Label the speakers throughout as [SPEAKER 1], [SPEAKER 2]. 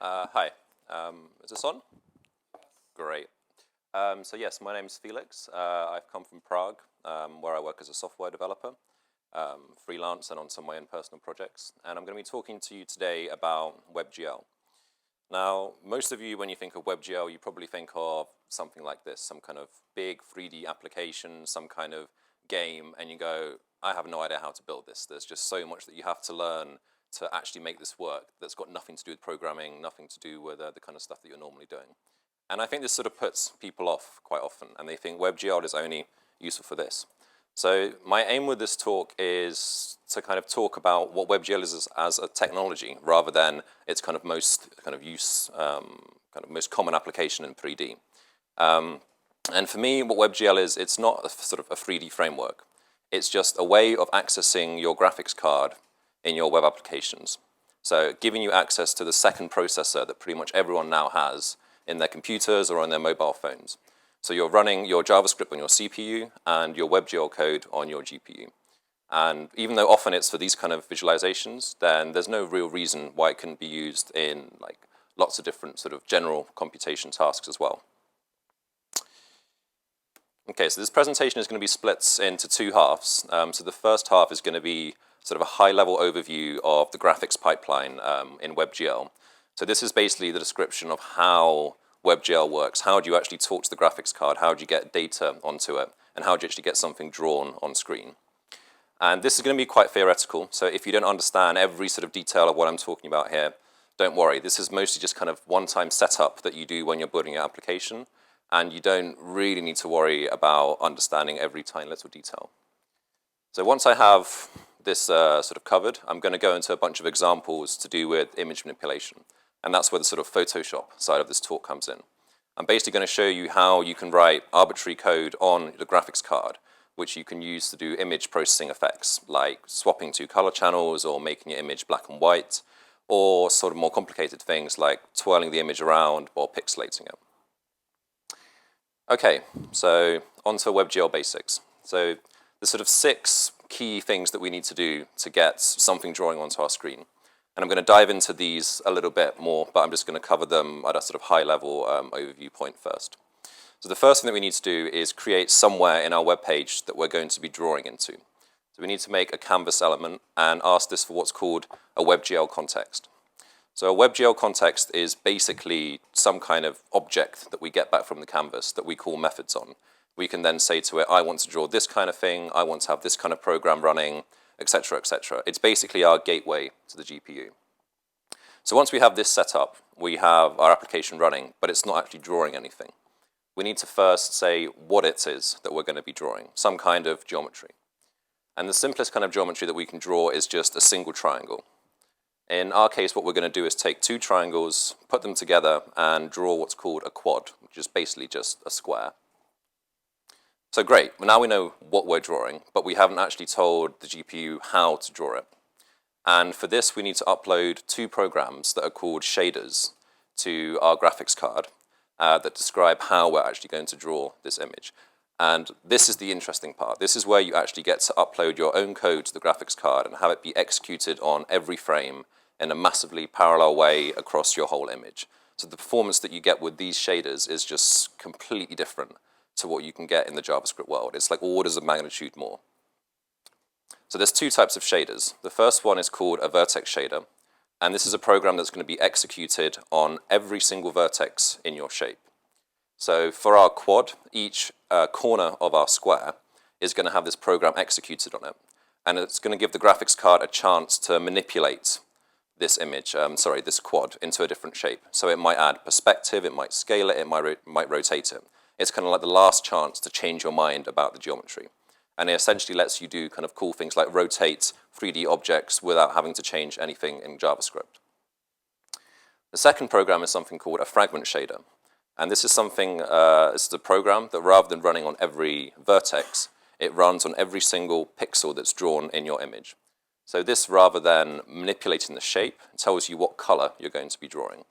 [SPEAKER 1] Hi, is this on? Great. So yes, my name is Felix. I've come from Prague, where I work as a software developer, freelance and on some of my own personal projects. And I'm going to be talking to you today about WebGL. Now, most of you, when you think of WebGL, you probably think of something like this, some kind of big 3D application, some kind of game, and you go, I have no idea how to build this. There's just so much that you have to learn to actually make this work that's got nothing to do with programming, nothing to do with the kind of stuff that you're normally doing. And I think this sort of puts people off quite often, and they think WebGL is only useful for this. So my aim with this talk is to kind of talk about what WebGL is as a technology, rather than its kind of most kind of use, kind of most common application in 3D. And for me, what WebGL is, it's not a sort of a 3D framework. It's just a way of accessing your graphics card in your web applications. So giving you access to the second processor that pretty much everyone now has in their computers or on their mobile phones. So you're running your JavaScript on your CPU and your WebGL code on your GPU. And even though often it's for these kind of visualizations, then there's no real reason why it couldn't be used in like lots of different sort of general computation tasks as well. Okay, so this presentation is going to be split into two halves. So the first half is going to be sort of a high-level overview of the graphics pipeline in WebGL. So this is basically the description of how WebGL works. How do you actually talk to the graphics card? How do you get data onto it? And how do you actually get something drawn on screen? And this is going to be quite theoretical. So if you don't understand every sort of detail of what I'm talking about here, don't worry. This is mostly just kind of one-time setup that you do when you're building your application. And you don't really need to worry about understanding every tiny little detail. So once I have this sort of covered, I'm going to go into a bunch of examples to do with image manipulation. And that's where the sort of Photoshop side of this talk comes in. I'm basically going to show you how you can write arbitrary code on the graphics card, which you can use to do image processing effects, like swapping two color channels or making your image black and white, or sort of more complicated things like twirling the image around or pixelating it. Okay, so on to WebGL Basics. So there's sort of 6 key things that we need to do to get something drawing onto our screen. And I'm going to dive into these a little bit more, but I'm just going to cover them at a sort of high-level overview point first. So the first thing that we need to do is create somewhere in our web page that we're going to be drawing into. So we need to make a canvas element and ask this for what's called a WebGL context. So a WebGL context is basically some kind of object that we get back from the canvas that we call methods on. We can then say to it, I want to draw this kind of thing, I want to have this kind of program running, etc., etc. It's basically our gateway to the GPU. So once we have this set up, we have our application running, but it's not actually drawing anything. We need to first say what it is that we're going to be drawing, some kind of geometry. And the simplest kind of geometry that we can draw is just a single triangle. In our case, what we're going to do is take 2 triangles, put them together, and draw what's called a quad, which is basically just a square. So great, well, now we know what we're drawing, but we haven't actually told the GPU how to draw it. And for this, we need to upload 2 programs that are called shaders to our graphics card that describe how we're actually going to draw this image. And this is the interesting part. This is where you actually get to upload your own code to the graphics card and have it be executed on every frame in a massively parallel way across your whole image. So the performance that you get with these shaders is just completely different to what you can get in the JavaScript world. It's like orders of magnitude more. So there's 2 types of shaders. The first one is called a vertex shader, and this is a program that's going to be executed on every single vertex in your shape. So for our quad, each corner of our square is going to have this program executed on it, and it's going to give the graphics card a chance to manipulate this image, this quad, into a different shape. So it might add perspective, it might scale it, it might rotate it. It's kind of like the last chance to change your mind about the geometry. And it essentially lets you do kind of cool things like rotate 3D objects without having to change anything in JavaScript. The second program is something called a fragment shader. And this is something, this is a program that rather than running on every vertex, it runs on every single pixel that's drawn in your image. So this, rather than manipulating the shape, tells you what color you're going to be drawing.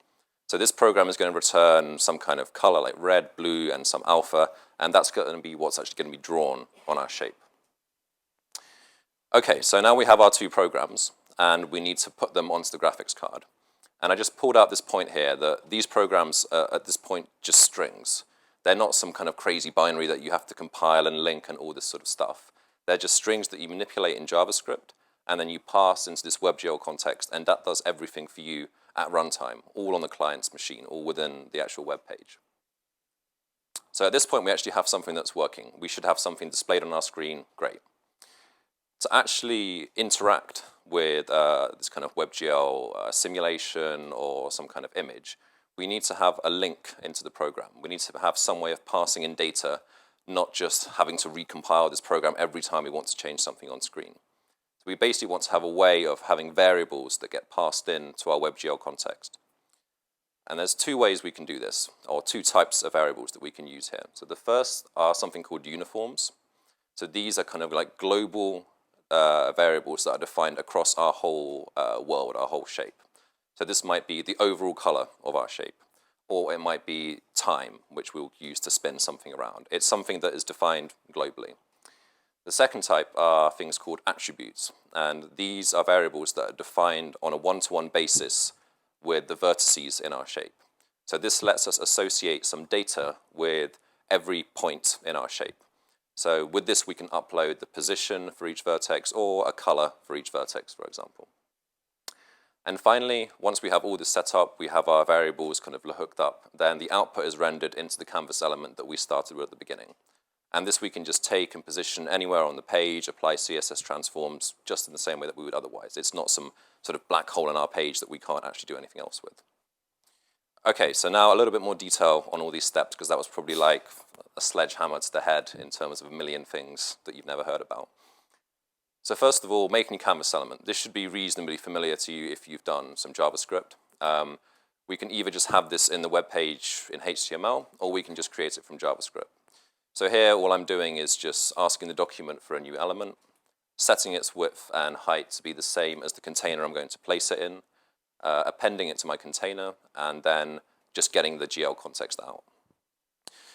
[SPEAKER 1] So this program is going to return some kind of color like red, blue, and some alpha, and that's going to be what's actually going to be drawn on our shape. Okay, so now we have our 2 programs, and we need to put them onto the graphics card. And I just pulled out this point here that these programs are at this point just strings. They're not some kind of crazy binary that you have to compile and link and all this sort of stuff. They're just strings that you manipulate in JavaScript, and then you pass into this WebGL context, and that does everything for you at runtime, all on the client's machine, all within the actual web page. So at this point, we actually have something that's working. We should have something displayed on our screen. Great. To actually interact with this kind of WebGL simulation or some kind of image, we need to have a link into the program. We need to have some way of passing in data, not just having to recompile this program every time we want to change something on screen. So we basically want to have a way of having variables that get passed in to our WebGL context. And there's two ways we can do this, or two types of variables that we can use here. So the first are something called uniforms. So these are kind of like global variables that are defined across our whole world, our whole shape. So this might be the overall color of our shape, or it might be time, which we'll use to spin something around. It's something that is defined globally. The second type are things called attributes, and these are variables that are defined on a one-to-one basis with the vertices in our shape. So this lets us associate some data with every point in our shape. So with this, we can upload the position for each vertex or a color for each vertex, for example. And finally, once we have all this set up, we have our variables kind of hooked up, then the output is rendered into the canvas element that we started with at the beginning. And this we can just take and position anywhere on the page, apply CSS transforms just in the same way that we would otherwise. It's not some sort of black hole in our page that we can't actually do anything else with. Okay, so now a little bit more detail on all these steps, because that was probably like a sledgehammer to the head in terms of a million things that you've never heard about. So first of all, making a canvas element. This should be reasonably familiar to you if you've done some JavaScript. We can either just have this in the web page in HTML, or we can just create it from JavaScript. So here, all I'm doing is just asking the document for a new element, setting its width and height to be the same as the container I'm going to place it in, appending it to my container, and then just getting the GL context out.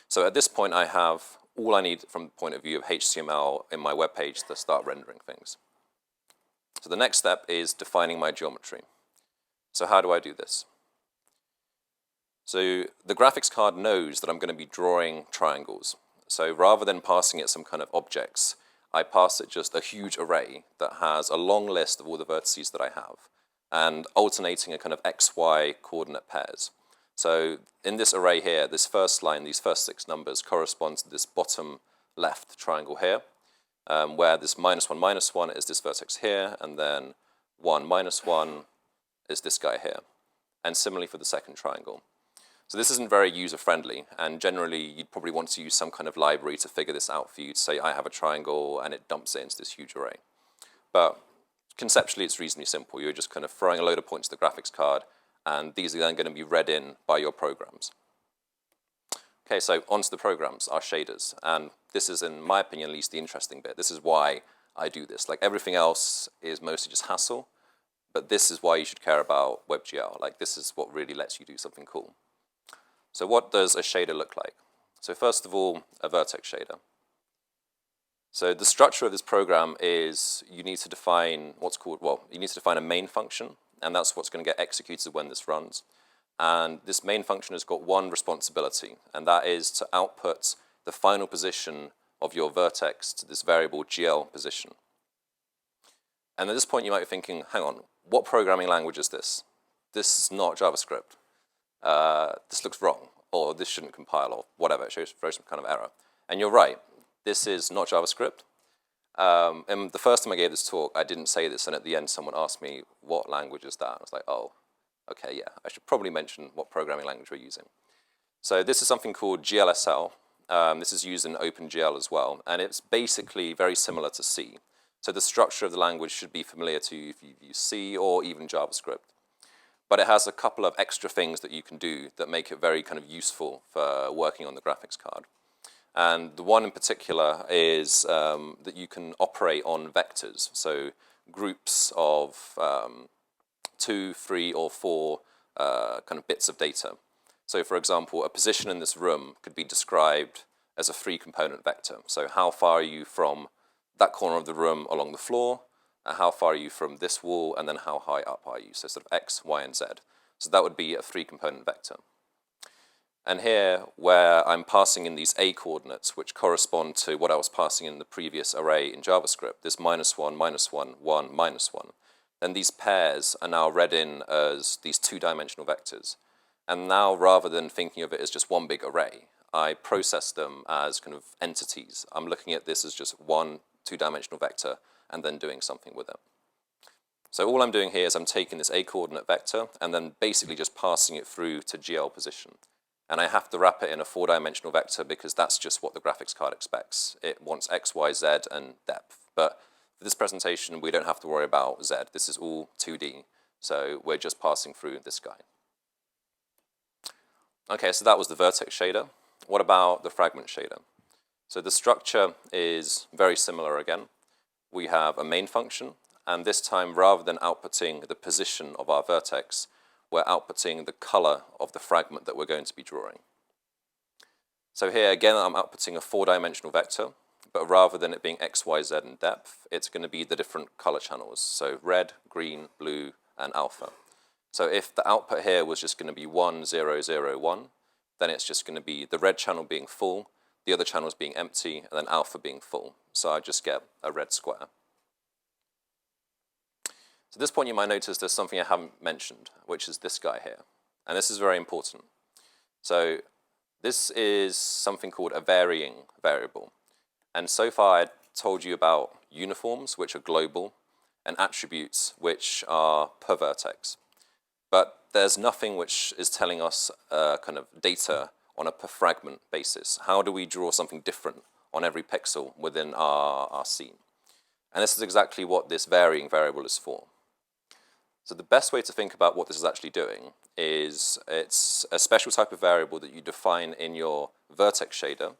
[SPEAKER 1] So at this point, I have all I need from the point of view of HTML in my web page to start rendering things. So the next step is defining my geometry. So how do I do this? So the graphics card knows that I'm going to be drawing triangles. So rather than passing it some kind of objects, I pass it just a huge array that has a long list of all the vertices that I have, and alternating a kind of XY coordinate pairs. So in this array here, this first line, these first 6 numbers correspond to this bottom left triangle here, where this -1, -1 is this vertex here, and then 1, -1 is this guy here. And similarly for the second triangle. So this isn't very user-friendly, and generally you'd probably want to use some kind of library to figure this out for you, to say I have a triangle, and it dumps it into this huge array. But conceptually it's reasonably simple. You're just kind of throwing a load of points to the graphics card, and these are then going to be read in by your programs. Okay, so onto the programs, our shaders, and this is, in my opinion at least, the interesting bit. This is why I do this. Like everything else is mostly just hassle, but this is why you should care about WebGL. Like this is what really lets you do something cool. So what does a shader look like? So first of all, a vertex shader. So the structure of this program is you need to define you need to define a main function, and that's what's going to get executed when this runs. And this main function has got one responsibility, and that is to output the final position of your vertex to this variable GL position. And at this point you might be thinking, hang on, what programming language is this? This is not JavaScript. This looks wrong, or this shouldn't compile, or whatever, it throws some kind of error. And you're right, this is not JavaScript. And the first time I gave this talk, I didn't say this, and at the end someone asked me, what language is that? I was like, oh, okay, yeah, I should probably mention what programming language we're using. So this is something called GLSL. This is used in OpenGL as well, and it's basically very similar to C. So the structure of the language should be familiar to you if you use C or even JavaScript. But it has a couple of extra things that you can do that make it very kind of useful for working on the graphics card. And the one in particular is that you can operate on vectors, so groups of 2, 3, or 4 kind of bits of data. So for example, a position in this room could be described as a 3-component vector. So how far are you from that corner of the room along the floor? How far are you from this wall, and then how high up are you? So sort of X, Y, and Z. So that would be a 3-component vector. And here, where I'm passing in these A coordinates, which correspond to what I was passing in the previous array in JavaScript, this -1, -1, 1, -1, then these pairs are now read in as these 2-dimensional vectors. And now, rather than thinking of it as just one big array, I process them as kind of entities. I'm looking at this as just one 2-dimensional vector and then doing something with it. So all I'm doing here is I'm taking this A coordinate vector and then basically just passing it through to GL position. And I have to wrap it in a 4-dimensional vector because that's just what the graphics card expects. It wants X, Y, Z, and depth. But for this presentation, we don't have to worry about Z. This is all 2D, so we're just passing through this guy. Okay, so that was the vertex shader. What about the fragment shader? So the structure is very similar again. We have a main function, and this time, rather than outputting the position of our vertex, we're outputting the color of the fragment that we're going to be drawing. So here, again, I'm outputting a 4-dimensional vector, but rather than it being X, Y, Z, and depth, it's going to be the different color channels, so red, green, blue, and alpha. So if the output here was just going to be 1, 0, 0, 1, then it's just going to be the red channel being full, the other channels being empty, and then alpha being full. So I just get a red square. So at this point, you might notice there's something I haven't mentioned, which is this guy here. And this is very important. So this is something called a varying variable. And so far, I told you about uniforms, which are global, and attributes, which are per vertex. But there's nothing which is telling us kind of data on a per fragment basis. How do we draw something different on every pixel within our scene? And this is exactly what this varying variable is for. So the best way to think about what this is actually doing is it's a special type of variable that you define in your vertex shader,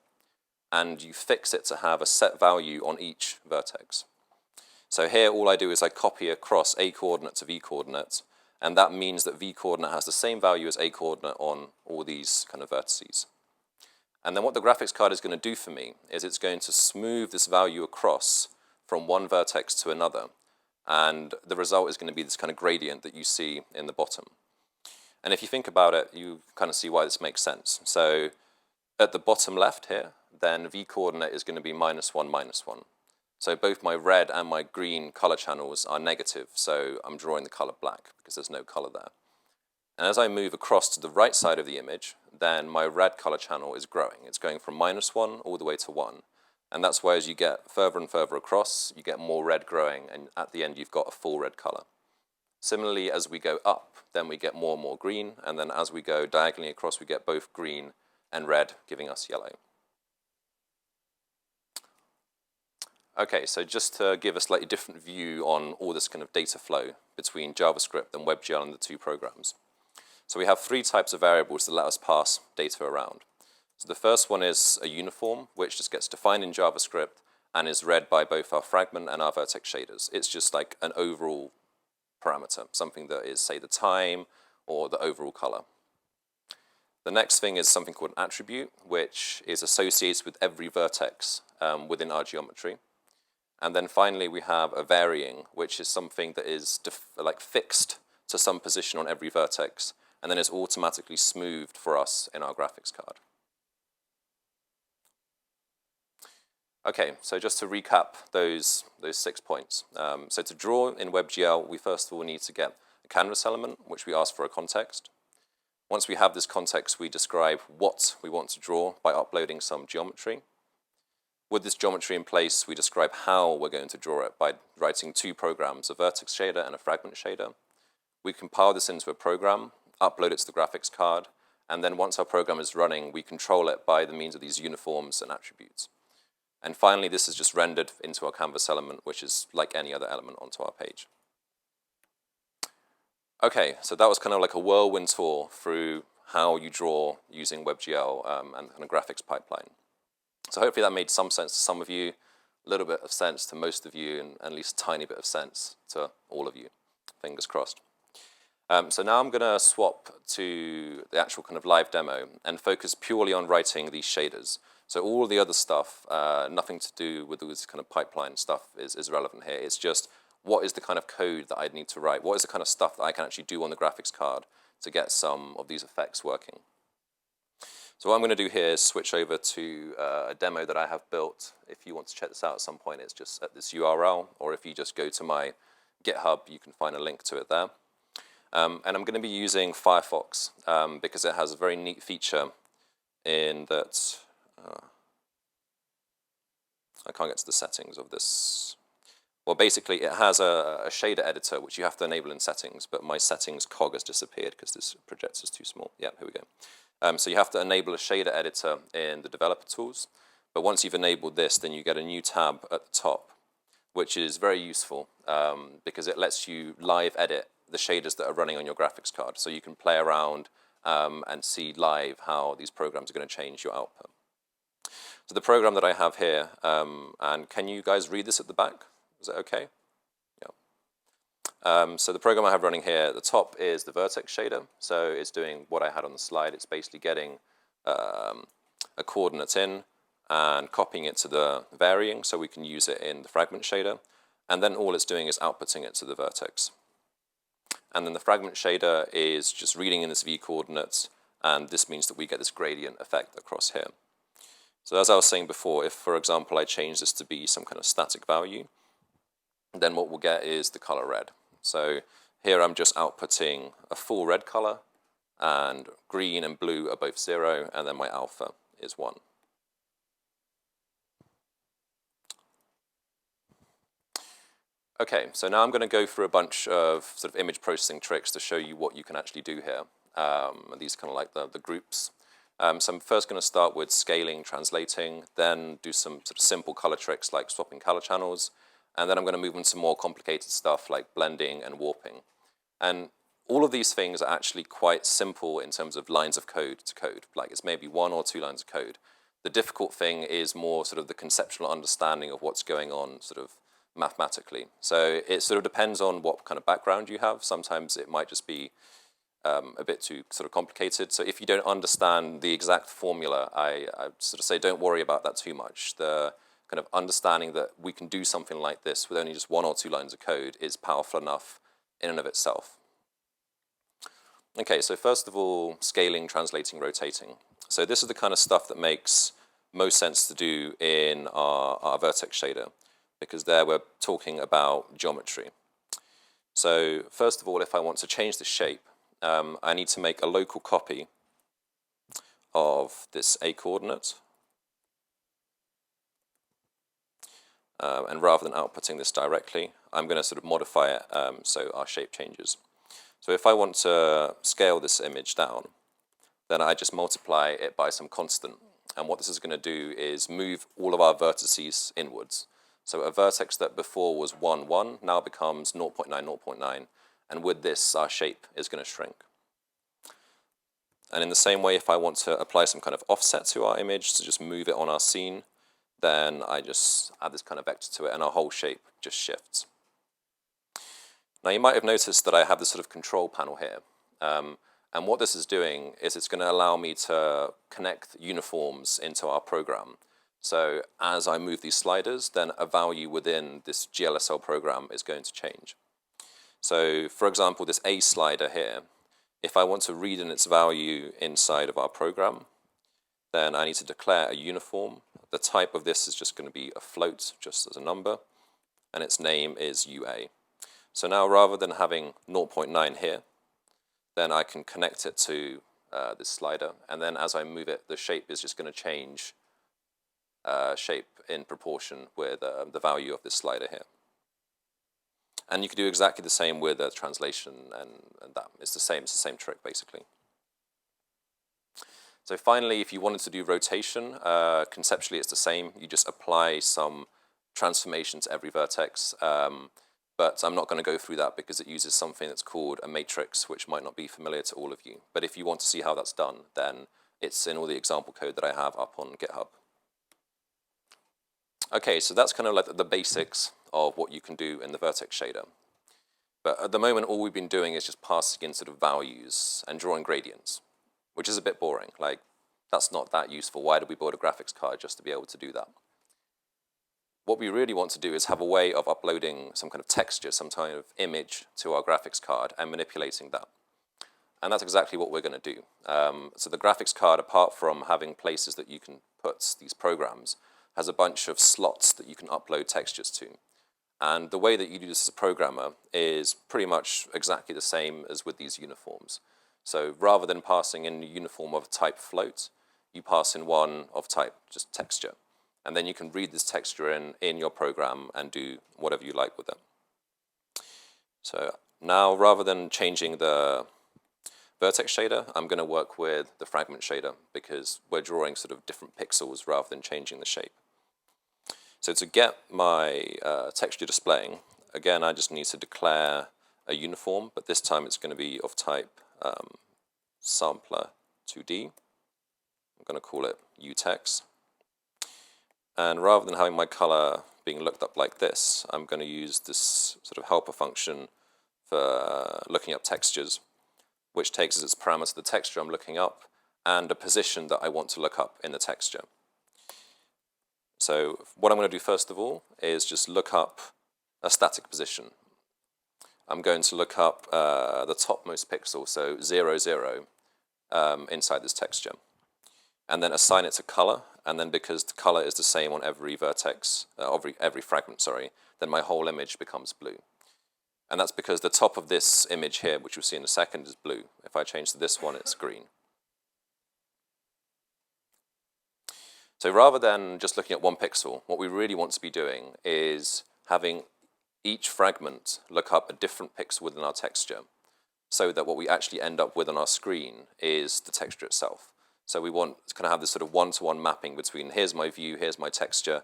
[SPEAKER 1] and you fix it to have a set value on each vertex. So here, all I do is I copy across A coordinate to V coordinate, and that means that V coordinate has the same value as A coordinate on all these kind of vertices. And then what the graphics card is going to do for me is it's going to smooth this value across from one vertex to another. And the result is going to be this kind of gradient that you see in the bottom. And if you think about it, you kind of see why this makes sense. So at the bottom left here, then V coordinate is going to be -1, -1. So both my red and my green color channels are negative, so I'm drawing the color black because there's no color there. And as I move across to the right side of the image, then my red color channel is growing. It's going from -1 all the way to 1. And that's why as you get further and further across, you get more red growing, and at the end you've got a full red color. Similarly, as we go up, then we get more and more green, and then as we go diagonally across, we get both green and red, giving us yellow. Okay, so just to give a slightly different view on all this kind of data flow between JavaScript and WebGL and the two programs. So we have 3 types of variables that let us pass data around. So the first one is a uniform, which just gets defined in JavaScript and is read by both our fragment and our vertex shaders. It's just like an overall parameter, something that is, say, the time or the overall color. The next thing is something called an attribute, which is associated with every vertex within our geometry. And then finally, we have a varying, which is something that is fixed to some position on every vertex, and then it's automatically smoothed for us in our graphics card. Okay, so just to recap those 6 points. So to draw in WebGL, we first of all need to get a canvas element, which we ask for a context. Once we have this context, we describe what we want to draw by uploading some geometry. With this geometry in place, we describe how we're going to draw it by writing 2 programs, a vertex shader and a fragment shader. We compile this into a program, upload it to the graphics card, and then once our program is running, we control it by the means of these uniforms and attributes. And finally, this is just rendered into our canvas element, which is like any other element onto our page. Okay, so that was kind of like a whirlwind tour through how you draw using WebGL and a graphics pipeline. So hopefully that made some sense to some of you, a little bit of sense to most of you, and at least a tiny bit of sense to all of you. Fingers crossed. So now I'm going to swap to the actual kind of live demo and focus purely on writing these shaders. So all the other stuff, nothing to do with this kind of pipeline stuff is relevant here. It's just what is the kind of code that I'd need to write? What is the kind of stuff that I can actually do on the graphics card to get some of these effects working. So what I'm going to do here is switch over to a demo that I have built. If you want to check this out at some point, it's just at this URL, or if you just go to my GitHub, you can find a link to it there. And I'm going to be using Firefox because it has a very neat feature in that I can't get to the settings of this. Well, basically, it has a shader editor, which you have to enable in settings, but my settings cog has disappeared because this projector is too small. Yeah, here we go. So you have to enable a shader editor in the developer tools. But once you've enabled this, then you get a new tab at the top, which is very useful because it lets you live edit the shaders that are running on your graphics card. So you can play around and see live how these programs are going to change your output. So the program that I have here, and can you guys read this at the back? Is that okay? So the program I have running here at the top is the vertex shader. So it's doing what I had on the slide. It's basically getting a coordinate in and copying it to the varying so we can use it in the fragment shader. And then all it's doing is outputting it to the vertex. And then the fragment shader is just reading in this v coordinates, and this means that we get this gradient effect across here. So as I was saying before, if, for example, I change this to be some kind of static value, then what we'll get is the color red. So here I'm just outputting a full red color, and green and blue are both 0, and then my alpha is 1. Okay, so now I'm going to go through a bunch of sort of image processing tricks to show you what you can actually do here. These are kind of like the groups. So I'm first going to start with scaling, translating, then do some sort of simple color tricks like swapping color channels, and then I'm going to move into more complicated stuff like blending and warping. And all of these things are actually quite simple in terms of lines of code to code. Like it's maybe 1 or 2 lines of code. The difficult thing is more sort of the conceptual understanding of what's going on sort of mathematically. So it sort of depends on what kind of background you have. Sometimes it might just be a bit too sort of complicated. So if you don't understand the exact formula, I sort of say don't worry about that too much. The kind of understanding that we can do something like this with only just 1 or 2 lines of code is powerful enough in and of itself. Okay, so first of all, scaling, translating, rotating. So this is the kind of stuff that makes most sense to do in our vertex shader, because there we're talking about geometry. So first of all, if I want to change the shape, I need to make a local copy of this A coordinate. And rather than outputting this directly, I'm going to sort of modify it so our shape changes. So if I want to scale this image down, then I just multiply it by some constant. And what this is going to do is move all of our vertices inwards. So a vertex that before was 1, 1 now becomes 0.9, 0.9. And with this, our shape is going to shrink. And in the same way, if I want to apply some kind of offset to our image to just move it on our scene, then I just add this kind of vector to it, and our whole shape just shifts. Now, you might have noticed that I have this sort of control panel here. And what this is doing is it's going to allow me to connect uniforms into our program. So as I move these sliders, then a value within this GLSL program is going to change. So, for example, this A slider here, if I want to read in its value inside of our program, then I need to declare a uniform. The type of this is just going to be a float, just as a number, and its name is UA. So now rather than having 0.9 here, then I can connect it to this slider, and then as I move it, the shape is just going to change shape in proportion with the value of this slider here. And you can do exactly the same with a translation, and that is the same. It's the same trick, basically. So finally, if you wanted to do rotation, conceptually it's the same. You just apply some transformation to every vertex. But I'm not going to go through that because it uses something that's called a matrix, which might not be familiar to all of you. But if you want to see how that's done, then it's in all the example code that I have up on GitHub. Okay, so that's kind of like the basics of what you can do in the vertex shader. But at the moment, all we've been doing is just passing in sort of values and drawing gradients, which is a bit boring. Like, that's not that useful. Why did we build a graphics card just to be able to do that? What we really want to do is have a way of uploading some kind of texture, some kind of image to our graphics card and manipulating that. And that's exactly what we're going to do. So the graphics card, apart from having places that you can put these programs, has a bunch of slots that you can upload textures to. And the way that you do this as a programmer is pretty much exactly the same as with these uniforms. So rather than passing in a uniform of type float, you pass in one of type just texture. And then you can read this texture in your program and do whatever you like with it. So now, rather than changing the vertex shader, I'm going to work with the fragment shader because we're drawing sort of different pixels rather than changing the shape. So to get my texture displaying, again, I just need to declare a uniform, but this time it's going to be of type sampler 2D. I'm going to call it utex. And rather than having my color being looked up like this, I'm going to use this sort of helper function for looking up textures, which takes as its parameter the texture I'm looking up and a position that I want to look up in the texture. So what I'm going to do first of all is just look up a static position. I'm going to look up the topmost pixel, so 0, 0, inside this texture, and then assign it to color. And then because the color is the same on every vertex, every fragment, sorry, then my whole image becomes blue. And that's because the top of this image here, which you'll see in a second, is blue. If I change to this one, it's green. So rather than just looking at one pixel, what we really want to be doing is having each fragment look up a different pixel within our texture, so that what we actually end up with on our screen is the texture itself. So we want to kind of have this sort of one-to-one mapping between here's my view, here's my texture,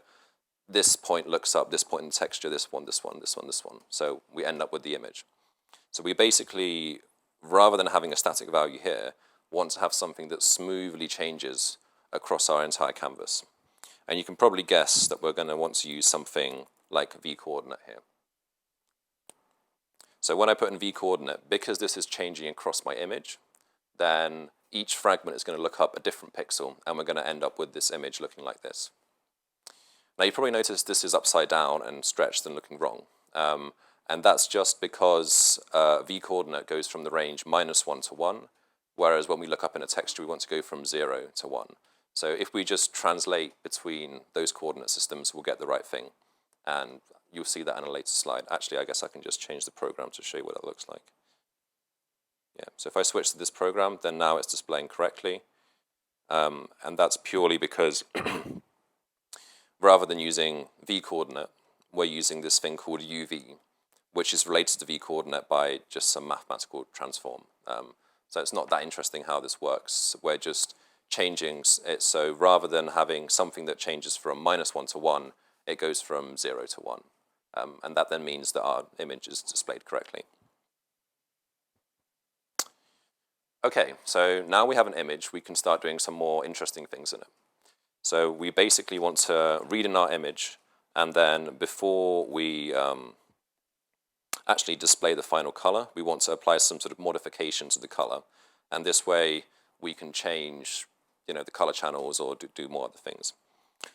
[SPEAKER 1] this point looks up, this point in the texture, this one, this one, this one, this one. So we end up with the image. So we basically, rather than having a static value here, want to have something that smoothly changes across our entire canvas. And you can probably guess that we're going to want to use something like v-coordinate here. So when I put in v-coordinate, because this is changing across my image, then each fragment is going to look up a different pixel, and we're going to end up with this image looking like this. Now you probably noticed this is upside down and stretched and looking wrong. And that's just because v-coordinate goes from the range -1 to 1, whereas when we look up in a texture, we want to go from 0 to 1. So if we just translate between those coordinate systems, we'll get the right thing. And you'll see that in a later slide. Actually, I guess I can just change the program to show you what it looks like. Yeah, so if I switch to this program, then now it's displaying correctly. And that's purely because rather than using v-coordinate, we're using this thing called UV, which is related to v-coordinate by just some mathematical transform. So it's not that interesting how this works. We're just changing it, so rather than having something that changes from -1 to 1, it goes from 0 to 1. And that then means that our image is displayed correctly. Okay, so now we have an image, we can start doing some more interesting things in it. So we basically want to read in our image, and then before we actually display the final color, we want to apply some sort of modification to the color. And this way we can change the color channels or do more other things.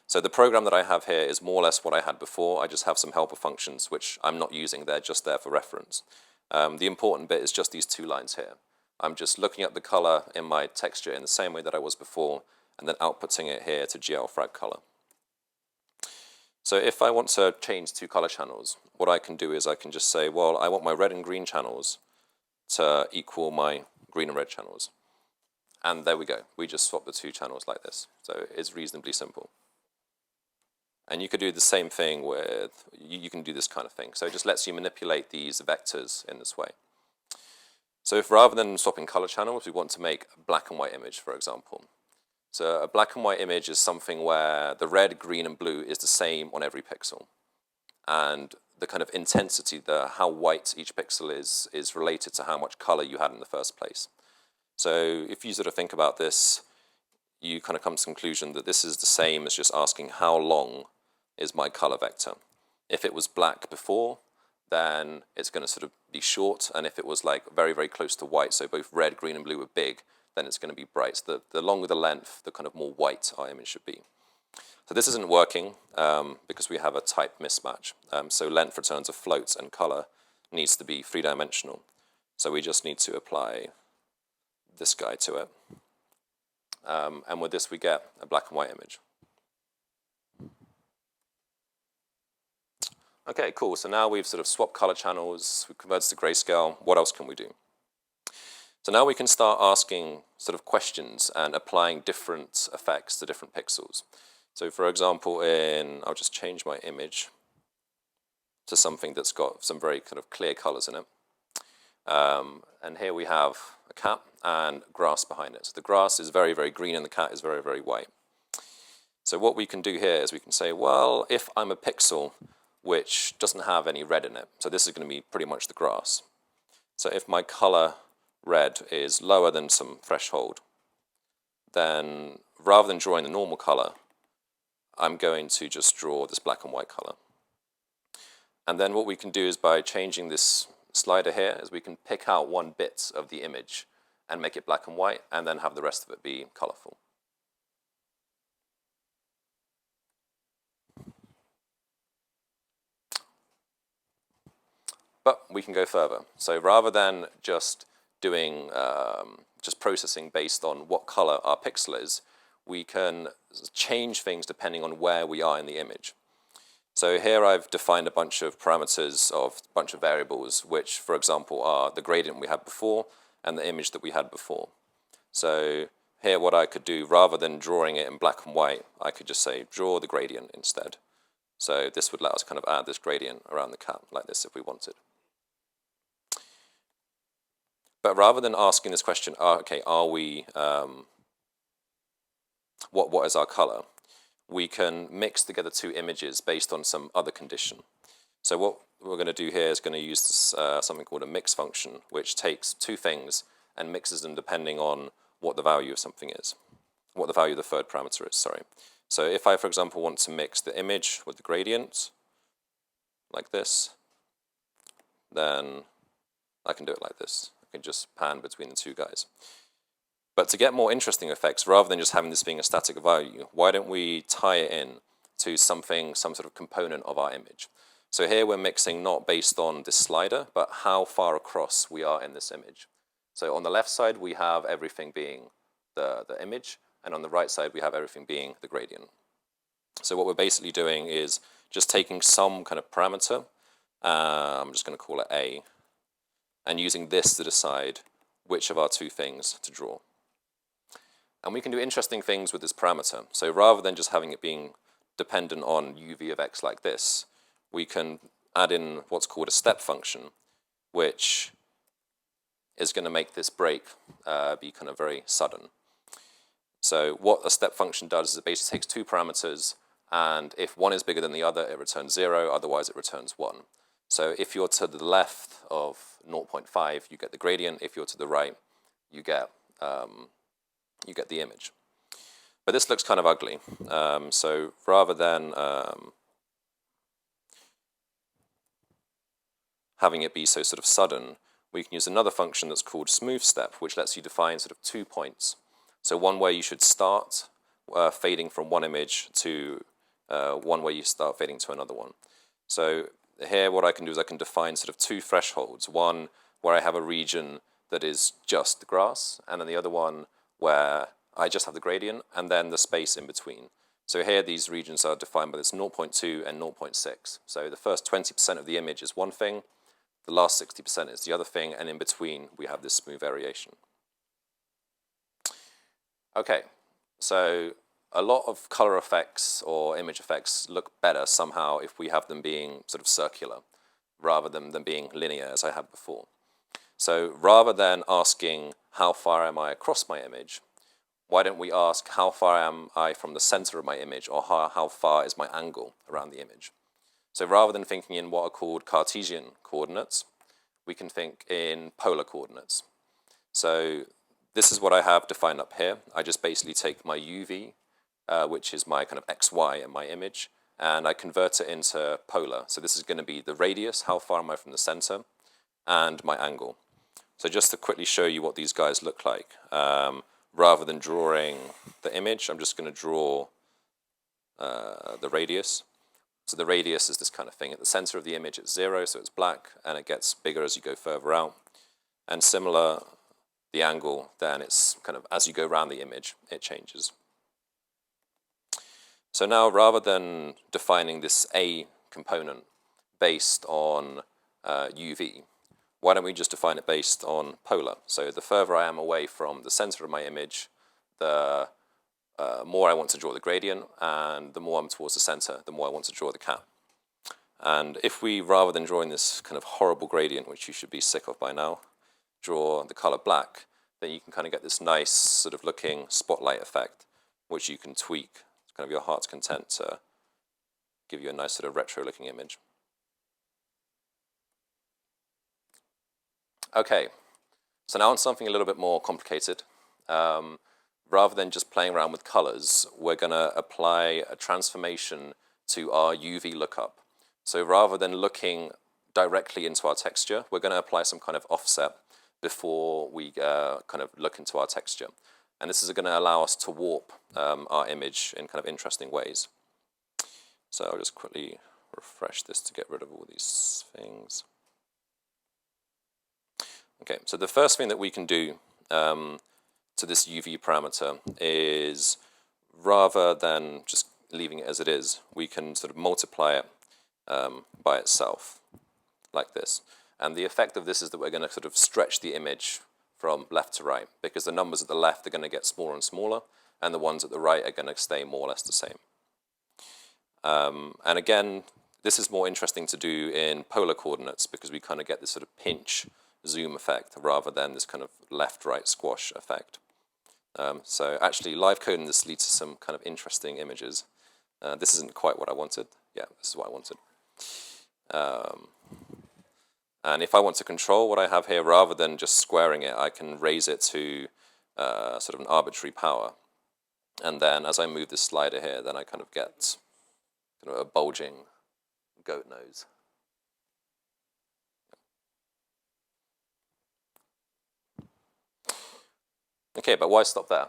[SPEAKER 1] So the program that I have here is more or less what I had before. I just have some helper functions, which I'm not using. They're just there for reference. The important bit is just these two lines here. I'm just looking at the color in my texture in the same way that I was before, and then outputting it here to GL frag color. So if I want to change two color channels, what I can do is I can just say, well, I want my red and green channels to equal my green and red channels. And there we go. We just swap the two channels like this. So it's reasonably simple. And you could do the same thing with, you can do this kind of thing. So it just lets you manipulate these vectors in this way. So if rather than swapping color channels, we want to make a black and white image, for example. So a black and white image is something where the red, green, and blue is the same on every pixel. And the kind of intensity, how white each pixel is related to how much color you had in the first place. So if you sort of think about this, you kind of come to the conclusion that this is the same as just asking how long is my color vector. If it was black before, then it's going to sort of be short, and if it was like very, very close to white, so both red, green, and blue were big, then it's going to be bright. So the longer the length, the kind of more white our image should be. So this isn't working because we have a type mismatch. So length returns a float, and color needs to be three-dimensional. So we just need to apply this guy to it. And with this we get a black and white image. Okay, cool. So now we've sort of swapped color channels, we've converted to grayscale. What else can we do? So now we can start asking sort of questions and applying different effects to different pixels. So for example, I'll just change my image to something that's got some very kind of clear colors in it. And here we have a cat and grass behind it. So the grass is very, very green and the cat is very, very white. So what we can do here is we can say, well, if I'm a pixel which doesn't have any red in it, so this is going to be pretty much the grass. So if my color red is lower than some threshold, then rather than drawing the normal color, I'm going to just draw this black and white color. And then what we can do is by changing this slider here is we can pick out one bit of the image and make it black and white and then have the rest of it be colorful. But we can go further. So rather than just doing, just processing based on what color our pixel is, we can change things depending on where we are in the image. So here I've defined a bunch of parameters of a bunch of variables, which, for example, are the gradient we had before and the image that we had before. So here what I could do, rather than drawing it in black and white, I could just say, draw the gradient instead. So this would let us kind of add this gradient around the cat like this if we wanted. But rather than asking this question, okay, are we, what is our color? We can mix together two images based on some other condition. So what we're going to do here is going to use this, something called a mix function, which takes two things and mixes them depending on what the value of something is, what the value of the third parameter is, sorry. So if I, for example, want to mix the image with the gradient, like this, then I can do it like this. I can just pan between the two guys. But to get more interesting effects, rather than just having this being a static value, why don't we tie it in to something, some sort of component of our image? So here we're mixing not based on this slider, but how far across we are in this image. So on the left side, we have everything being the image, and on the right side, we have everything being the gradient. So what we're basically doing is just taking some kind of parameter, I'm just going to call it A, and using this to decide which of our two things to draw. And we can do interesting things with this parameter. So rather than just having it being dependent on UV of x like this, we can add in what's called a step function, which is going to make this break be kind of very sudden. So what a step function does is it basically takes two parameters, and if one is bigger than the other, it returns 0, otherwise it returns 1. So if you're to the left of 0.5, you get the gradient. If you're to the right, you get the image. But this looks kind of ugly. So rather than having it be so sort of sudden, we can use another function that's called smooth step, which lets you define sort of 2 points. So one where you should start fading from one image to one where you start fading to another one. So here what I can do is I can define sort of two thresholds, one where I have a region that is just the grass, and then the other one where I just have the gradient, and then the space in between. So here these regions are defined by this 0.2 and 0.6. So the first 20% of the image is one thing, the last 60% is the other thing, and in between we have this smooth variation. Okay, so a lot of color effects or image effects look better somehow if we have them being sort of circular rather than them being linear as I had before. So rather than asking how far am I across my image, why don't we ask how far am I from the center of my image, or how far is my angle around the image? So rather than thinking in what are called Cartesian coordinates, we can think in polar coordinates. So this is what I have defined up here. I just basically take my UV, which is my kind of XY in my image, and I convert it into polar. So this is going to be the radius, how far am I from the center, and my angle. So just to quickly show you what these guys look like, rather than drawing the image, I'm just going to draw the radius. So the radius is this kind of thing. At the center of the image it's 0, so it's black, and it gets bigger as you go further out. And similar the angle, then it's kind of, as you go around the image, it changes. So now, rather than defining this A component based on UV, why don't we just define it based on polar? So the further I am away from the center of my image, the more I want to draw the gradient, and the more I'm towards the center, the more I want to draw the cat. And if we, rather than drawing this kind of horrible gradient, which you should be sick of by now, draw the color black, then you can kind of get this nice sort of looking spotlight effect, which you can tweak to kind of your heart's content to give you a nice sort of retro looking image. Okay, so now on something a little bit more complicated. Rather than just playing around with colors, we're going to apply a transformation to our UV lookup. So rather than looking directly into our texture, we're going to apply some kind of offset before we kind of look into our texture. And this is going to allow us to warp our image in kind of interesting ways. So I'll just quickly refresh this to get rid of all these things. Okay, so the first thing that we can do to this UV parameter is, rather than just leaving it as it is, we can sort of multiply it by itself, like this. And the effect of this is that we're going to sort of stretch the image from left to right, because the numbers at the left are going to get smaller and smaller, and the ones at the right are going to stay more or less the same. And again, this is more interesting to do in polar coordinates, because we kind of get this sort of pinch zoom effect rather than this kind of left-right squash effect. So actually, live coding this leads to some kind of interesting images. This isn't quite what I wanted. Yeah, this is what I wanted. And if I want to control what I have here, rather than just squaring it, I can raise it to sort of an arbitrary power. And then as I move this slider here, then I kind of get kind of a bulging goat nose. Okay, but why stop there?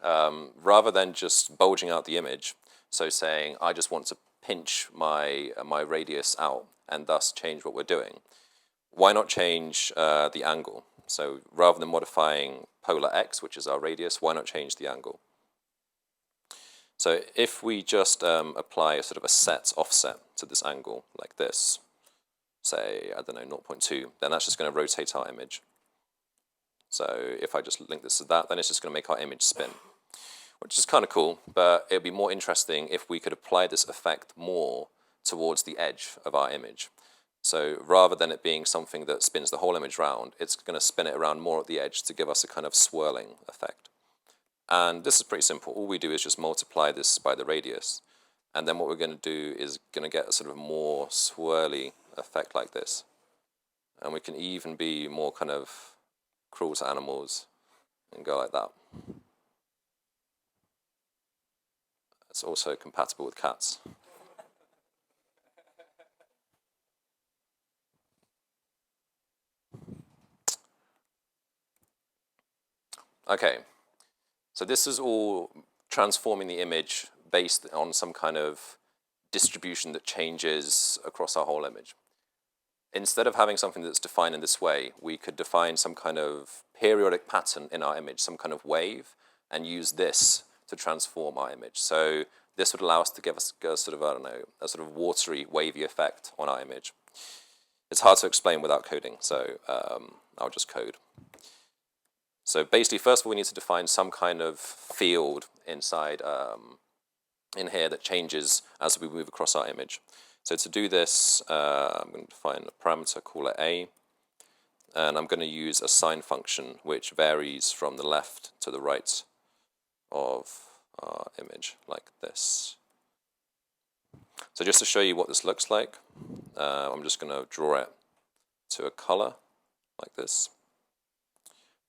[SPEAKER 1] Rather than just bulging out the image, so saying I just want to pinch my radius out and thus change what we're doing, why not change the angle? So rather than modifying polar x, which is our radius, why not change the angle? So if we just apply a sort of a set offset to this angle like this, say, I don't know, 0.2, then that's just going to rotate our image. So if I just link this to that, then it's just going to make our image spin, which is kind of cool, but it would be more interesting if we could apply this effect more towards the edge of our image. So rather than it being something that spins the whole image round, it's going to spin it around more at the edge to give us a kind of swirling effect. And this is pretty simple. All we do is just multiply this by the radius, and then what we're going to do is going to get a sort of more swirly effect like this. And we can even be more kind of cruel to animals and go like that. It's also compatible with cats. Okay, so this is all transforming the image based on some kind of distribution that changes across our whole image. Instead of having something that's defined in this way, we could define some kind of periodic pattern in our image, some kind of wave, and use this to transform our image. So this would allow us to give us a sort of, I don't know, a sort of watery, wavy effect on our image. It's hard to explain without coding, so I'll just code. So basically, first of all, we need to define some kind of field inside in here that changes as we move across our image. So to do this, I'm going to define a parameter, call it A, and I'm going to use a sine function which varies from the left to the right of our image, like this. So just to show you what this looks like, I'm just going to draw it to a color, like this.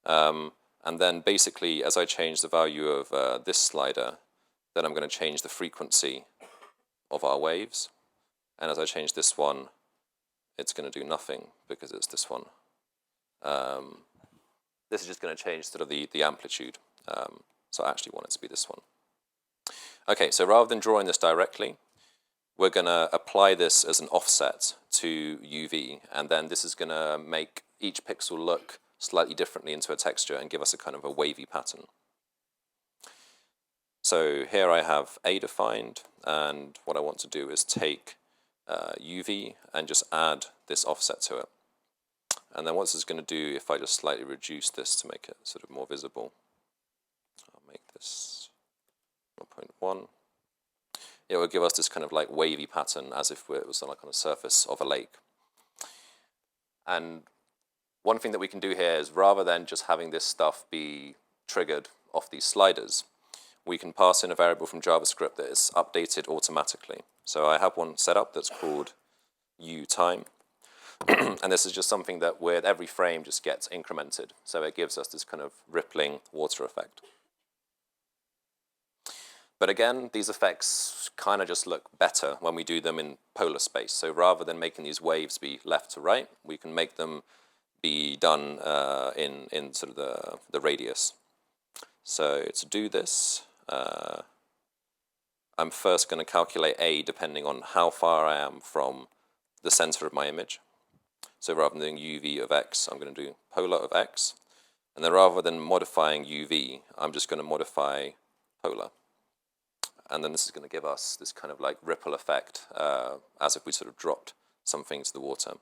[SPEAKER 1] And then basically, as I change the value of this slider, then I'm going to change the frequency of our waves. And as I change this one, it's going to do nothing because it's this one. This is just going to change sort of the amplitude. So I actually want it to be this one. Okay, so rather than drawing this directly, we're going to apply this as an offset to UV, and then this is going to make each pixel look slightly differently into a texture and give us a kind of a wavy pattern. So here I have A defined, and what I want to do is take UV and just add this offset to it. And then what this is going to do, if I just slightly reduce this to make it sort of more visible, I'll make this 0.1. It will give us this kind of like wavy pattern as if it was like on the surface of a lake. And one thing that we can do here is, rather than just having this stuff be triggered off these sliders, we can pass in a variable from JavaScript that is updated automatically. So I have one set up that's called uTime. And this is just something that with every frame just gets incremented. So it gives us this kind of rippling water effect. But again, these effects kind of just look better when we do them in polar space. So rather than making these waves be left to right, we can make them be done in sort of the radius. So to do this, I'm first going to calculate A depending on how far I am from the center of my image. So rather than doing UV of X, I'm going to do polar of X. And then rather than modifying UV, I'm just going to modify polar. And then this is going to give us this kind of like ripple effect, as if we sort of dropped something into the water.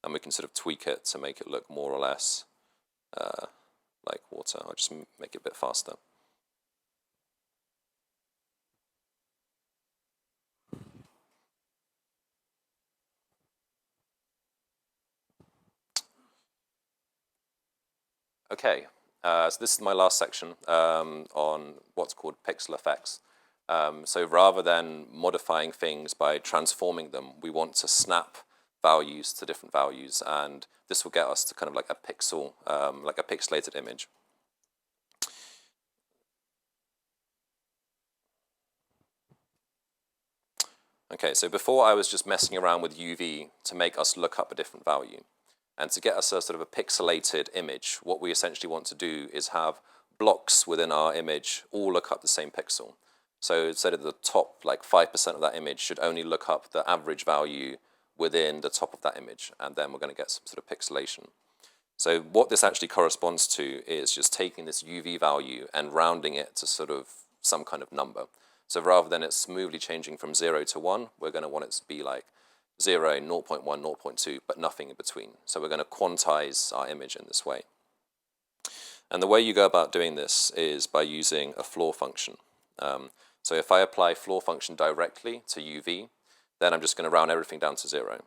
[SPEAKER 1] And we can sort of tweak it to make it look more or less like water. I'll just make it a bit faster. Okay, so this is my last section on what's called pixel effects. So rather than modifying things by transforming them, we want to snap values to different values, and this will get us to kind of like a pixel, like a pixelated image. Okay, so before I was just messing around with UV to make us look up a different value. And to get us a sort of a pixelated image, what we essentially want to do is have blocks within our image all look up the same pixel. So instead of the top like 5% of that image should only look up the average value within the top of that image, and then we're going to get some sort of pixelation. So what this actually corresponds to is just taking this UV value and rounding it to sort of some kind of number. So rather than it smoothly changing from 0 to 1, we're going to want it to be like 0, 0.1, 0.2, but nothing in between. So we're going to quantize our image in this way. And the way you go about doing this is by using a floor function. So if I apply floor function directly to UV, then I'm just going to round everything down to 0.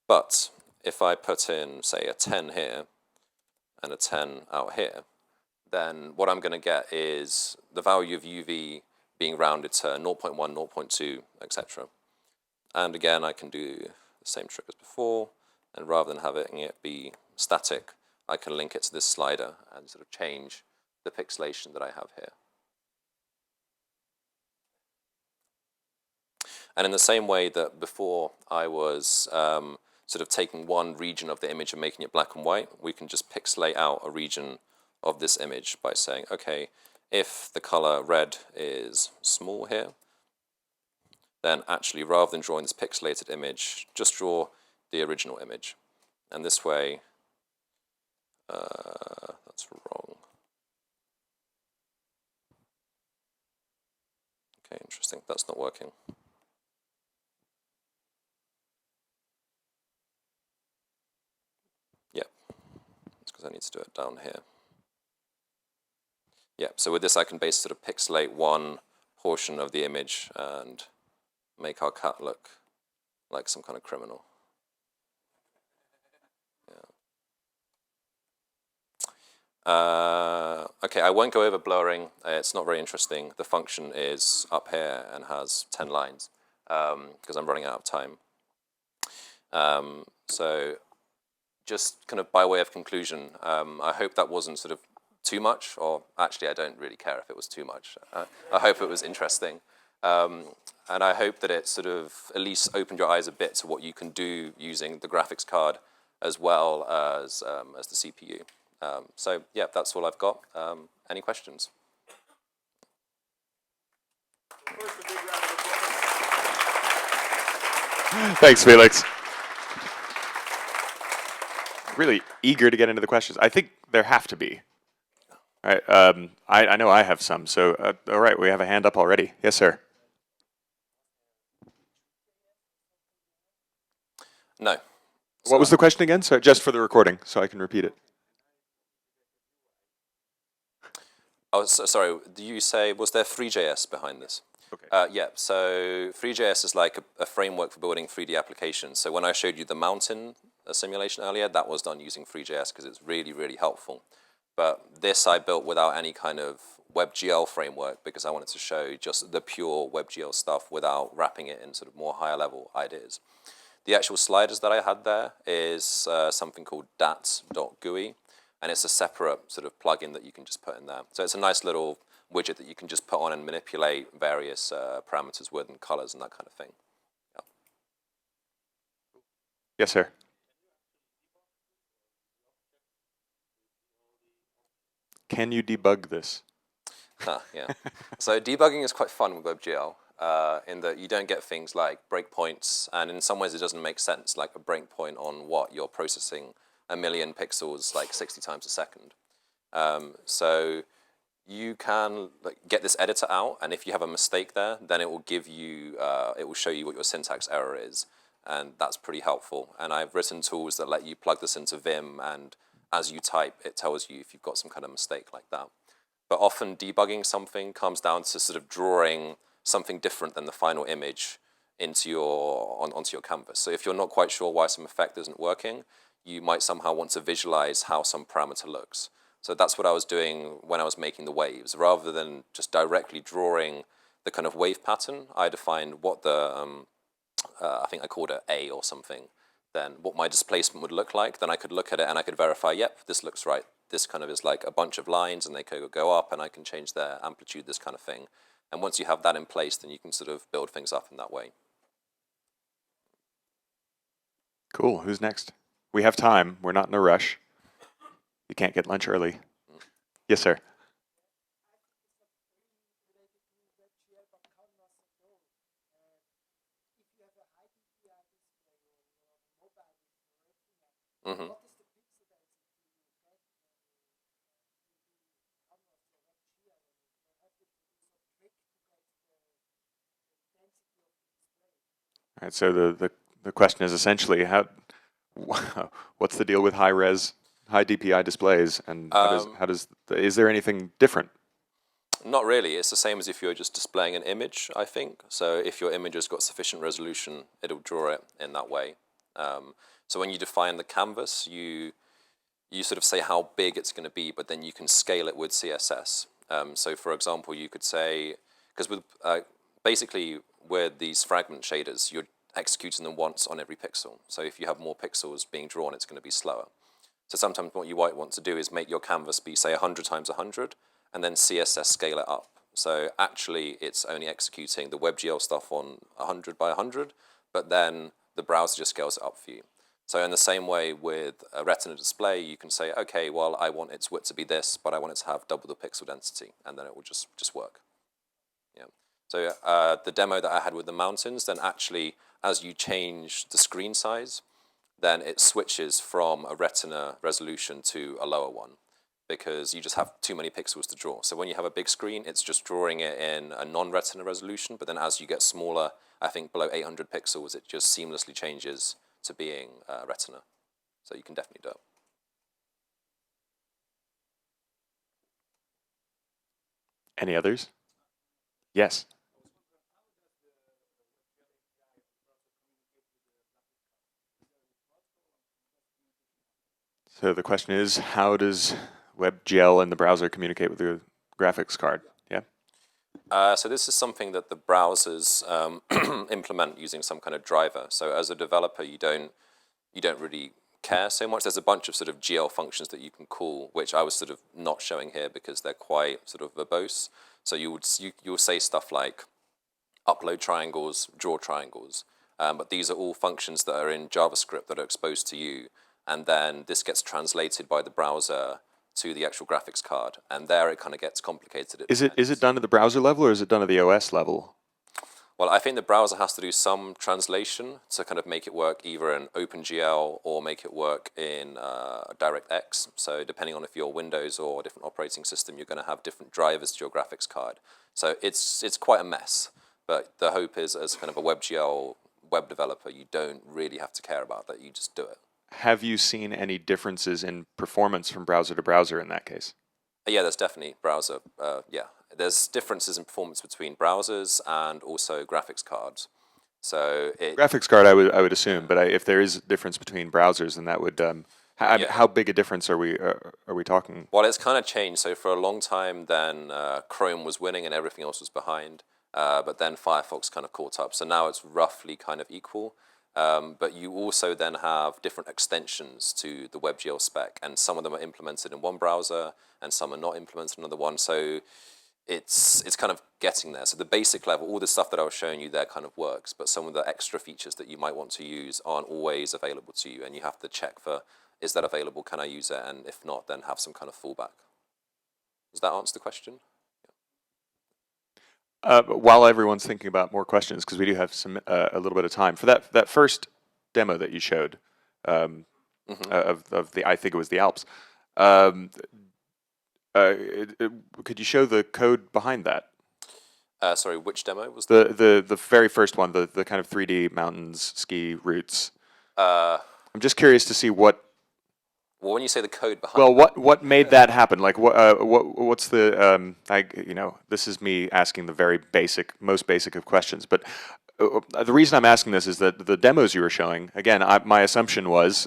[SPEAKER 1] But if I put in, say, a 10 here and a 10 out here, then what I'm going to get is the value of UV being rounded to 0.1, 0.2, etc. And again, I can do the same trick as before, and rather than having it be static, I can link it to this slider and sort of change the pixelation that I have here. And in the same way that before I was sort of taking one region of the image and making it black and white, we can just pixelate out a region of this image by saying, okay, if the color red is small here, then actually rather than drawing this pixelated image, just draw the original image. And this way, that's wrong. Okay, interesting, that's not working. Yeah, it's because I need to do it down here. Yeah, so with this I can basically sort of pixelate one portion of the image and make our cat look like some kind of criminal. Yeah. Okay, I won't go over blurring. It's not very interesting. The function is up here and has 10 lines because I'm running out of time. So just kind of by way of conclusion, I hope that wasn't sort of too much, or actually I don't really care if it was too much. I hope it was interesting. And I hope that it sort of at least opened your eyes a bit to what you can do using the graphics card as well as the CPU. So yeah, that's all I've got. Any questions?
[SPEAKER 2] Thanks, Felix. really eager to get into the questions. I think there have to be. All right. I know I have some. So, all right, we have a hand up already. Yes, sir.
[SPEAKER 1] No.
[SPEAKER 2] What was the question again? So just for the recording, so I can repeat it.
[SPEAKER 1] Oh, sorry. Do you say, was there Free.js behind this?
[SPEAKER 2] Okay.
[SPEAKER 1] Yeah, so Free.js is like a framework for building 3D applications. So when I showed you the mountain simulation earlier, that was done using Free.js because it's really, really helpful. But this I built without any kind of WebGL framework because I wanted to show just the pure WebGL stuff without wrapping it in sort of more higher level ideas. The actual sliders that I had there is something called dat.gui, and it's a separate sort of plugin that you can just put in there. So it's a nice little widget that you can just put on and manipulate various parameters with and colors and that kind of thing. Yeah.
[SPEAKER 2] Yes, sir. Can you debug this?
[SPEAKER 1] Yeah. So debugging is quite fun with WebGL in that you don't get things like breakpoints, and in some ways it doesn't make sense, like a breakpoint on what you're processing 1 million pixels like 60 times a second. So you can get this editor out, and if you have a mistake there, then it will give you, it will show you what your syntax error is, and that's pretty helpful. And I've written tools that let you plug this into Vim, and as you type, it tells you if you've got some kind of mistake like that. But often debugging something comes down to sort of drawing something different than the final image into onto your canvas. So if you're not quite sure why some effect isn't working, you might somehow want to visualize how some parameter looks. So that's what I was doing when I was making the waves. Rather than just directly drawing the kind of wave pattern, I defined what the, I think I called it A or something, then what my displacement would look like. Then I could look at it and I could verify, yep, this looks right. This kind of is like a bunch of lines and they could go up and I can change their amplitude, this kind of thing. And once you have that in place, then you can sort of build things up in that way.
[SPEAKER 2] Cool. Who's next? We have time. We're not in a rush. You can't get lunch early. Yes, sir.
[SPEAKER 1] Mm-hmm.
[SPEAKER 2] All right. So the question is essentially what's the deal with high res, high DPI displays, and is there anything different?
[SPEAKER 1] Not really. It's the same as if you're just displaying an image, I think. So if your image has got sufficient resolution, it'll draw it in that way. So when you define the canvas, you sort of say how big it's going to be, but then you can scale it with CSS. So for example, you could say, because with basically with these fragment shaders, you're executing them once on every pixel. So if you have more pixels being drawn, it's going to be slower. So sometimes what you might want to do is make your canvas be, say, 100 times 100, and then CSS scale it up. So actually, it's only executing the WebGL stuff on 100 by 100, but then the browser just scales it up for you. So in the same way with a Retina display, you can say, okay, well, I want its width to be this, but I want it to have double the pixel density, and then it will just work. Yeah. So the demo that I had with the mountains, then actually, as you change the screen size, then it switches from a Retina resolution to a lower one because you just have too many pixels to draw. So when you have a big screen, it's just drawing it in a non-Retina resolution, but then as you get smaller, I think below 800 pixels, it just seamlessly changes to being Retina. So you can definitely do it.
[SPEAKER 2] Any others? Yes. So the question is, how does WebGL and the browser communicate with the graphics card? Yeah.
[SPEAKER 1] So this is something that the browsers implement using some kind of driver. So as a developer, you don't really care so much. There's a bunch of sort of GL functions that you can call, which I was sort of not showing here because they're quite sort of verbose. So you'll say stuff like upload triangles, draw triangles, but these are all functions that are in JavaScript that are exposed to you, and then this gets translated by the browser to the actual graphics card, and there it kind of gets complicated.
[SPEAKER 2] Is it done at the browser level or is it done at the OS level?
[SPEAKER 1] Well, I think the browser has to do some translation to kind of make it work either in OpenGL or make it work in DirectX. So depending on if you're Windows or a different operating system, you're going to have different drivers to your graphics card. So it's quite a mess. But the hope is, as kind of a WebGL web developer, you don't really have to care about that. You just do it.
[SPEAKER 2] Have you seen any differences in performance from browser to browser in that case?
[SPEAKER 1] Yeah, there's definitely browser. There's differences in performance between browsers and also graphics cards. So
[SPEAKER 2] graphics card, I would assume, but if there is a difference between browsers, then that would how big a difference are we talking?
[SPEAKER 1] Well, it's kind of changed. So for a long time, then Chrome was winning and everything else was behind. But then Firefox kind of caught up. So now it's roughly kind of equal. But you also then have different extensions to the WebGL spec, and some of them are implemented in one browser, and some are not implemented in another one. So it's kind of getting there. So the basic level, all the stuff that I was showing you there kind of works, but some of the extra features that you might want to use aren't always available to you, and you have to check for, is that available, can I use it, and if not, then have some kind of fallback. Does that answer the question?
[SPEAKER 2] While everyone's thinking about more questions, because we do have some a little bit of time, for that first demo that you showed of the, I think it was the Alps, could you show the code behind that?
[SPEAKER 1] Sorry, which demo was
[SPEAKER 2] that? The very first one, the kind of 3D mountains, ski routes. I'm just curious to see what.
[SPEAKER 1] Well, when you say the code behind.
[SPEAKER 2] Well, what made that happen? Like, what's the? This is me asking the very most basic of questions. But the reason I'm asking this is that the demos you were showing, again, my assumption was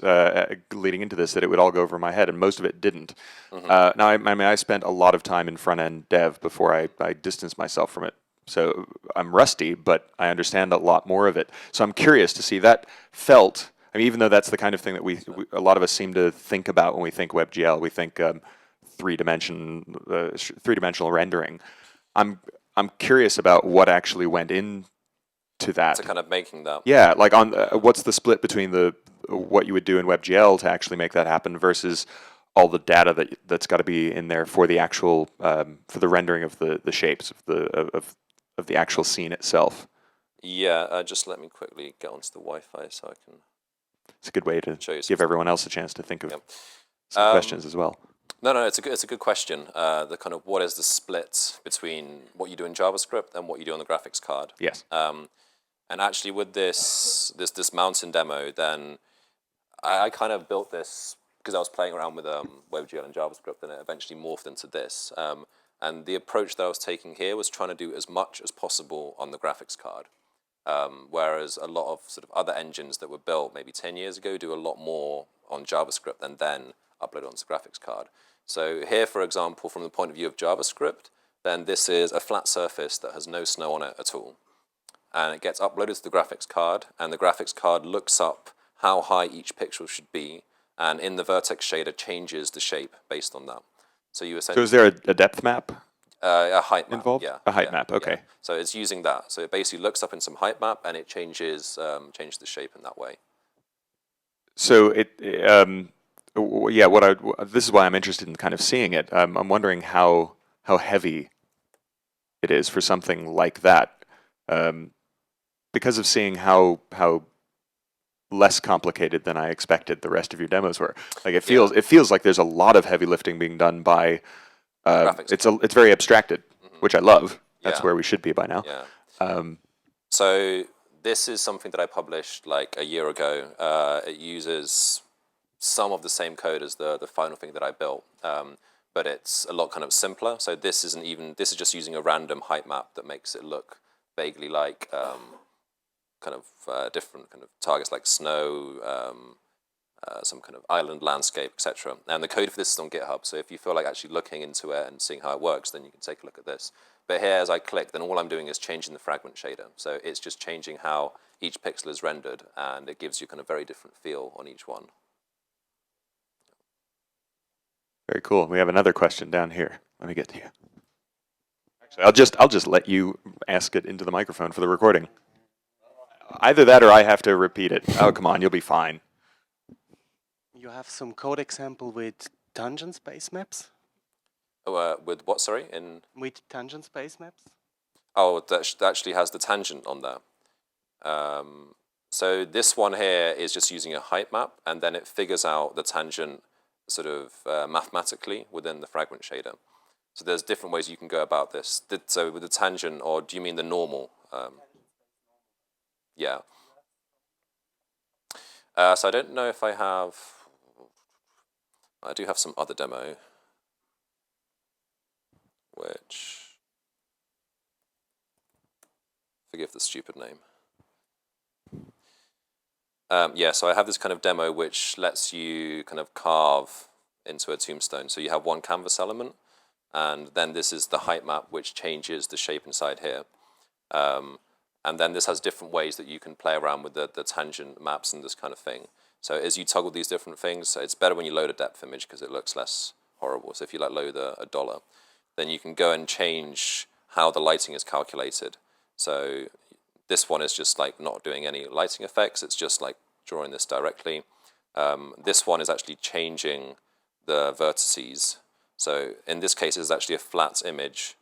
[SPEAKER 2] leading into this that it would all go over my head, and most of it didn't. Now, I spent a lot of time in front end dev before I distanced myself from it. So I'm rusty, but I understand a lot more of it. So I'm curious to see that felt. I mean, even though that's the kind of thing that a lot of us seem to think about when we think WebGL, we think three-dimensional rendering. I'm curious about what actually went into that.
[SPEAKER 1] To kind of making that.
[SPEAKER 2] Yeah, like on what's the split between what you would do in WebGL to actually make that happen versus all the data that's got to be in there for the actual for the rendering of the shapes of the actual scene itself.
[SPEAKER 1] Yeah, just let me quickly get onto the Wi-Fi so I can.
[SPEAKER 2] It's a good way to give everyone else a chance to think of some questions as well.
[SPEAKER 1] No, it's a good question. The kind of what is the split between what you do in JavaScript and what you do on the graphics card?
[SPEAKER 2] Yes.
[SPEAKER 1] And actually, with this mountain demo, then I kind of built this because I was playing around with WebGL and JavaScript, and it eventually morphed into this. And the approach that I was taking here was trying to do as much as possible on the graphics card. Whereas a lot of sort of other engines that were built maybe 10 years ago do a lot more on JavaScript and then upload onto the graphics card. So here, for example, from the point of view of JavaScript, then this is a flat surface that has no snow on it at all. And it gets uploaded to the graphics card, and the graphics card looks up how high each pixel should be, and in the vertex shader changes the shape based on that. So you essentially.
[SPEAKER 2] So is there a depth map?
[SPEAKER 1] A height map
[SPEAKER 2] involved?
[SPEAKER 1] Yeah.
[SPEAKER 2] A height map, okay.
[SPEAKER 1] Yeah. So it's using that. So it basically looks up in some height map and it changes the shape in that way.
[SPEAKER 2] So this is why I'm interested in kind of seeing it. I'm wondering how heavy it is for something like that, because of seeing how less complicated than I expected the rest of your demos were. Like it feels like there's a lot of heavy lifting being done by. It's very abstracted, which I love. That's where we should be by now.
[SPEAKER 1] Yeah. So this is something that I published like a year ago. It uses some of the same code as the final thing that I built, but it's a lot kind of simpler. So this is just using a random height map that makes it look vaguely like kind of different kind of targets like snow. Some kind of island landscape, etc. And the code for this is on GitHub, so if you feel like actually looking into it and seeing how it works, then you can take a look at this. But here, as I click, then all I'm doing is changing the fragment shader. So it's just changing how each pixel is rendered, and it gives you kind of very different feel on each one.
[SPEAKER 2] Very cool. We have another question down here. Let me get to you. Actually, I'll just let you ask it into the microphone for the recording. Either that or I have to repeat it. Oh, come on, you'll be fine.
[SPEAKER 3] You have some code example with tangent space maps?
[SPEAKER 1] With what, sorry?
[SPEAKER 3] With tangent space maps?
[SPEAKER 1] Oh, that actually has the tangent on there. So this one here is just using a height map, and then it figures out the tangent sort of mathematically within the fragment shader. So there's different ways you can go about this. So with the tangent, or do you mean the normal? Yeah. So I don't know if I have. I do have some other demo, which, forgive the stupid name. Yeah, so I have this kind of demo which lets you kind of carve into a tombstone. So you have one canvas element, and then this is the height map which changes the shape inside here. And then this has different ways that you can play around with the tangent maps and this kind of thing. So as you toggle these different things, it's better when you load a depth image because it looks less horrible. So if you like load a dollar, then you can go and change how the lighting is calculated. So this one is just like not doing any lighting effects. It's just like drawing this directly. This one is actually changing the vertices. So in this case, it's actually a flat image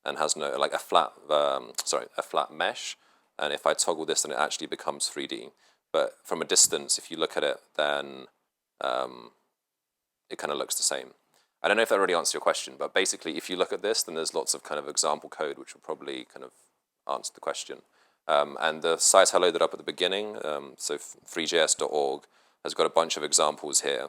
[SPEAKER 1] and has no, like a flat, a flat mesh. And if I toggle this, then it actually becomes 3D. But from a distance, if you look at it, then it kind of looks the same. I don't know if that really answers your question, but basically, if you look at this, then there's lots of kind of example code which will probably kind of answer the question. And the site I loaded up at the beginning, so freejs.org, has got a bunch of examples here.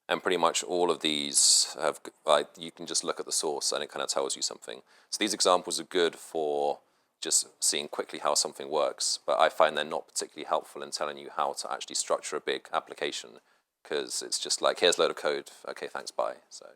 [SPEAKER 1] And pretty much all of these have, like, you can just look at the source and it kind of tells you something. So these examples are good for just seeing quickly how something works, but I find they're not particularly helpful in telling you how to actually structure a big application, because it's just like, here's a load of code, okay, thanks, bye. So.